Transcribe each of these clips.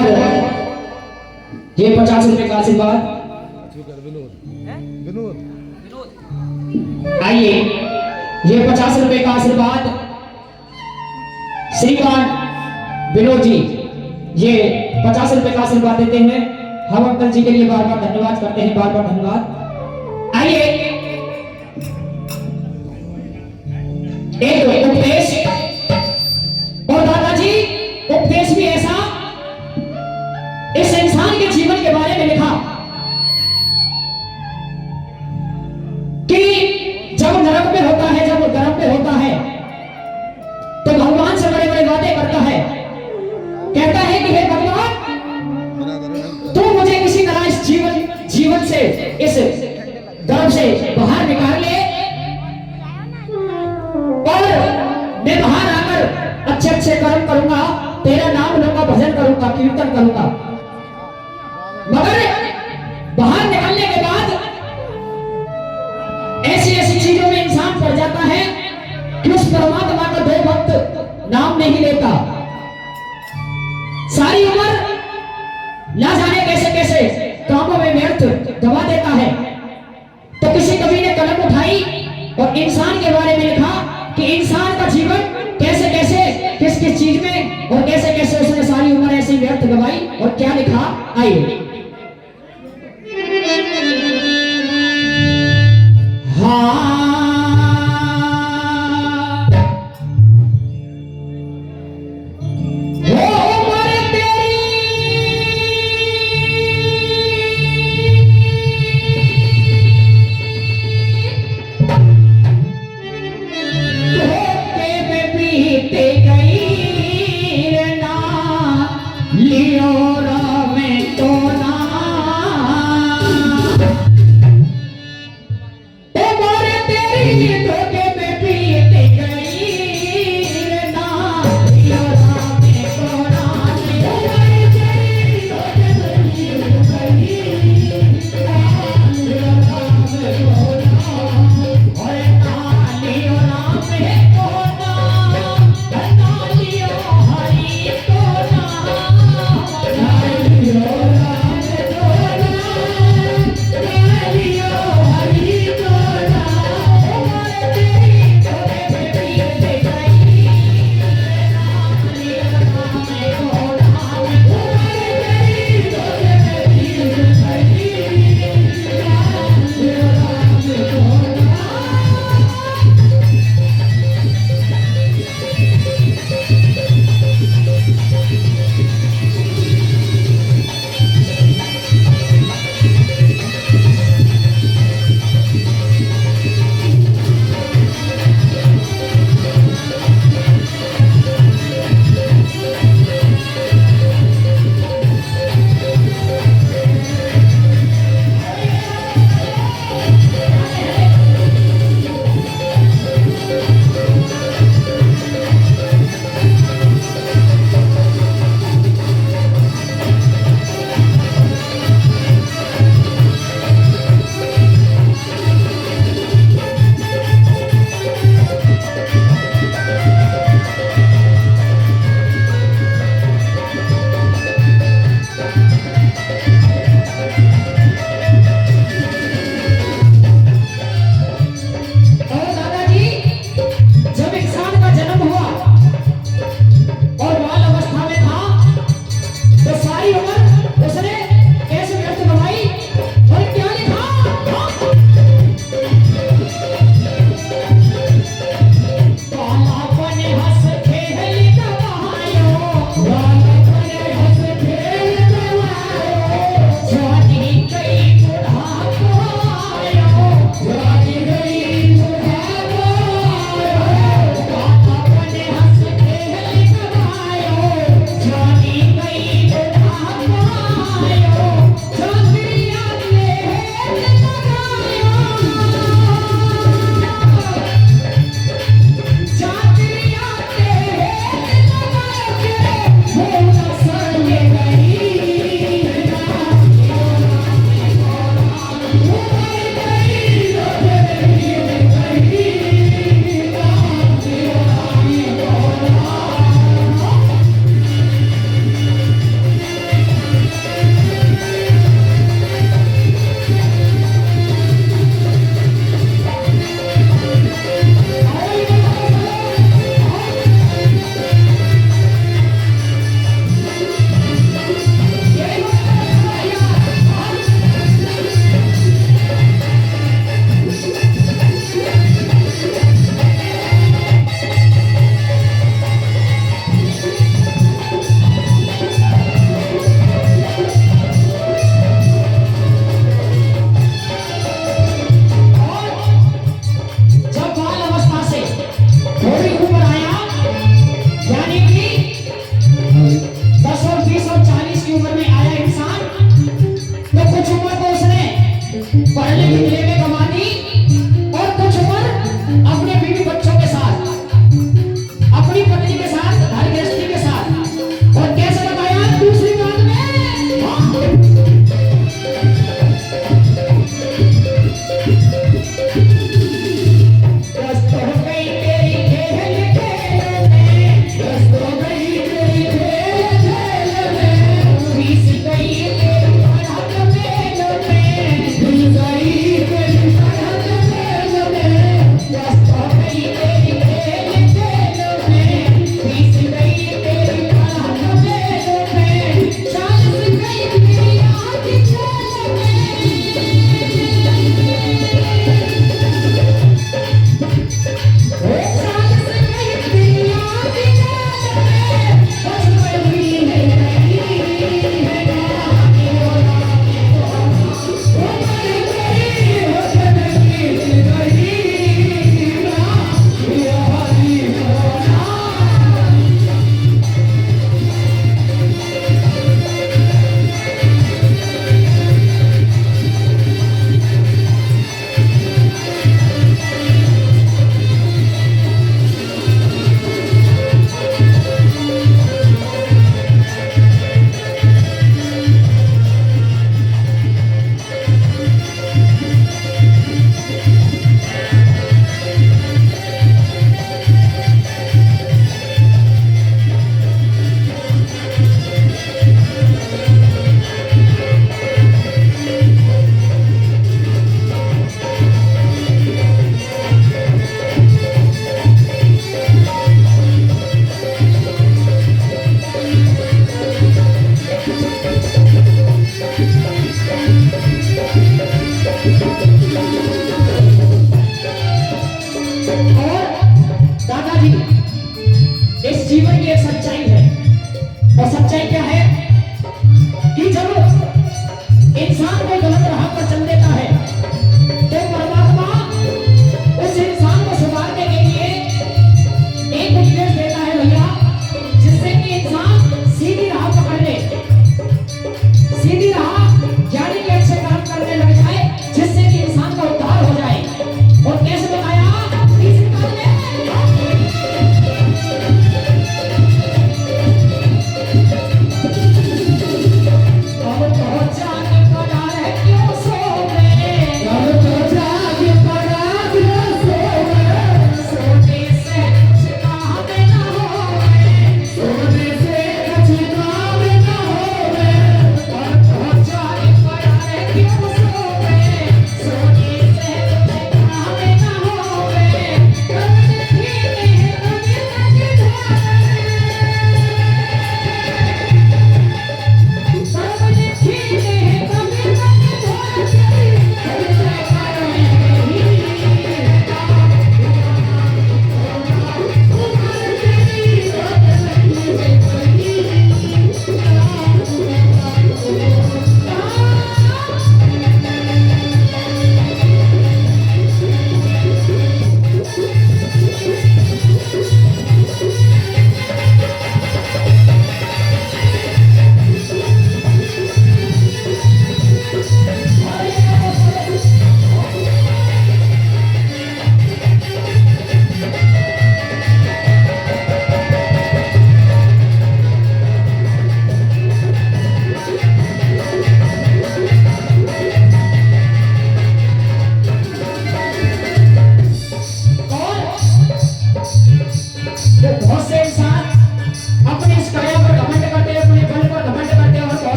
और ये 50 रुपए का आशीर्वाद। आइए ये 50 रुपए का आशीर्वाद श्रीकांत विनोद जी, ये 50 रुपए का आशीर्वाद देते हैं। हम अंकल जी के लिए बार बार धन्यवाद करते हैं, बार बार धन्यवाद। आइए एक उपदेश, और दादाजी उपदेश भी ऐसा इस इंसान के जीवन के बारे में लिखा कि जब नरक में होता है, जब गर्भ में होता है, तो भगवान से बड़े बड़े वादे करता है, कहता है कि हे भगवान, तू मुझे किसी तरह इस जीवन से, इस गर्भ से बाहर निकाल ले और मैं बाहर आकर अच्छे अच्छे कर्म करूंगा, तेरा नाम लूंगा, भजन करूंगा, कीर्तन करूंगा। मगर बाहर निकलने के बाद ऐसी ऐसी चीजों में इंसान पड़ जाता है कि उस परमात्मा का दो वक्त नाम नहीं लेता, सारी उम्र ना जाने कैसे कैसे कामों में व्यर्थ गवा देता है। तो किसी कवि ने कलम उठाई और इंसान के बारे में लिखा कि इंसान का जीवन कैसे कैसे किस किस चीज में और कैसे कैसे उसने सारी उम्र ऐसी व्यर्थ गवाई। और क्या लिखा, आइए। हाँ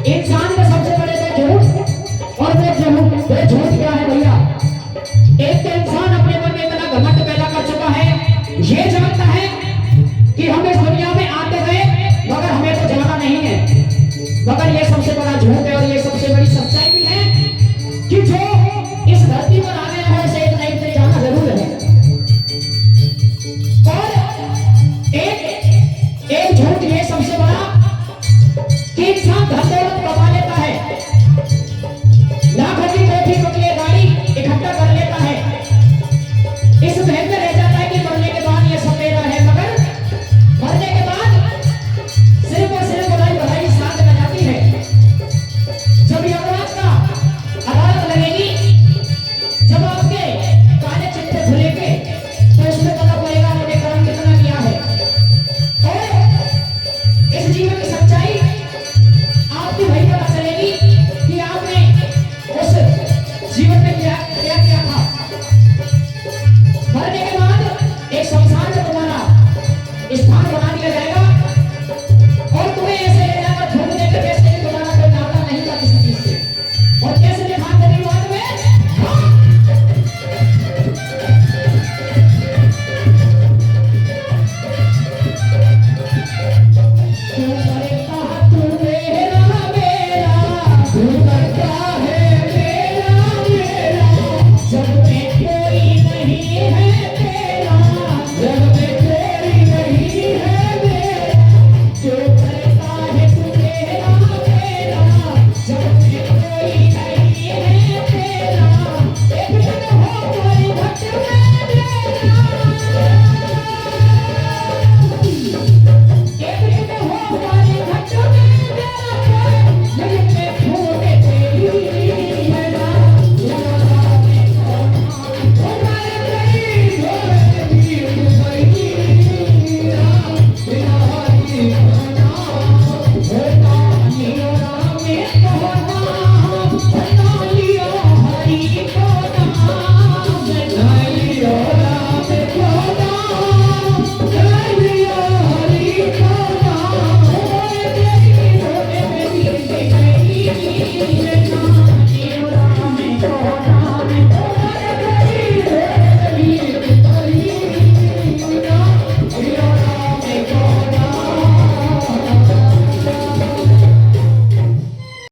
इंसान के सबसे बड़े दो झूठ, और वो झूठ क्या है भैया? एक तो इंसान अपने मन में इतना घमंड पैदा कर चुका है, ये जानता है कि हम इस दुनिया में आते गए मगर हमें तो जाना नहीं है। मगर ये सबसे बड़ा झूठ है और ये सबसे बड़ी सच्चाई